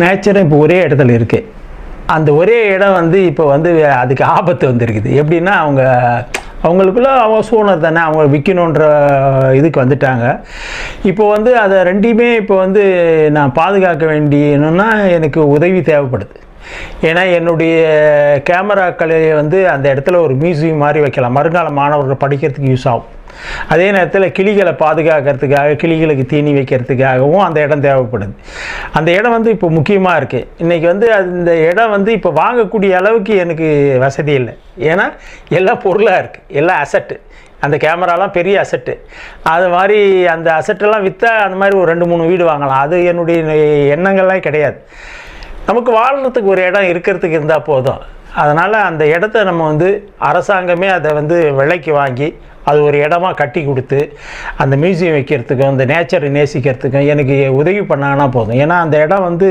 நேச்சரும் இப்போ ஒரே இடத்துல இருக்குது. அந்த ஒரே இடம் வந்து இப்போ வந்து அதுக்கு ஆபத்து வந்துருக்குது. எப்படின்னா அவங்களுக்குள்ள சூழ்நிலை தானே, அவங்க விற்கணுன்ற இதுக்கு வந்துட்டாங்க. இப்போ வந்து அதை ரெண்டையுமே இப்போ வந்து நான் பாதுகாக்க வேண்டியணுன்னா எனக்கு உதவி தேவைப்படுது. ஏன்னா என்னுடைய கேமராக்களை வந்து அந்த இடத்துல ஒரு மியூசியம் மாதிரி வைக்கலாம், வருங்கால மாணவர்கள் படிக்கிறதுக்கு யூஸ் ஆகும். அதே நேரத்தில் கிளிகளை பாதுகாக்கிறதுக்காக, கிளிகளுக்கு தீனி வைக்கிறதுக்காகவும் அந்த இடம் தேவைப்படுது. அந்த இடம் வந்து இப்போ முக்கியமாக இருக்குது. இன்றைக்கி வந்து அந்த இடம் வந்து இப்போ வாங்கக்கூடிய அளவுக்கு எனக்கு வசதி இல்லை. ஏன்னா எல்லா பொருளாக இருக்குது, எல்லா அசட்டு. அந்த கேமராலாம் பெரிய அசட்டு. அது மாதிரி அந்த அசட்டெல்லாம் விற்றா அந்த மாதிரி ஒரு 2-3 வீடு வாங்கலாம். அது என்னுடைய எண்ணங்கள்லாம் கிடையாது. நமக்கு வாழ்கிறதுக்கு ஒரு இடம் இருக்கிறதுக்கு இருந்தால் போதும். அதனால் அந்த இடத்த நம்ம வந்து அரசாங்கமே அதை வந்து விலைக்கு வாங்கி அது ஒரு இடமா கட்டி கொடுத்து அந்த மியூசியம் வைக்கிறதுக்கும், அந்த நேச்சரை நேசிக்கிறதுக்கும் எனக்கு உதவி பண்ணாங்கன்னா போதும். ஏன்னா அந்த இடம் வந்து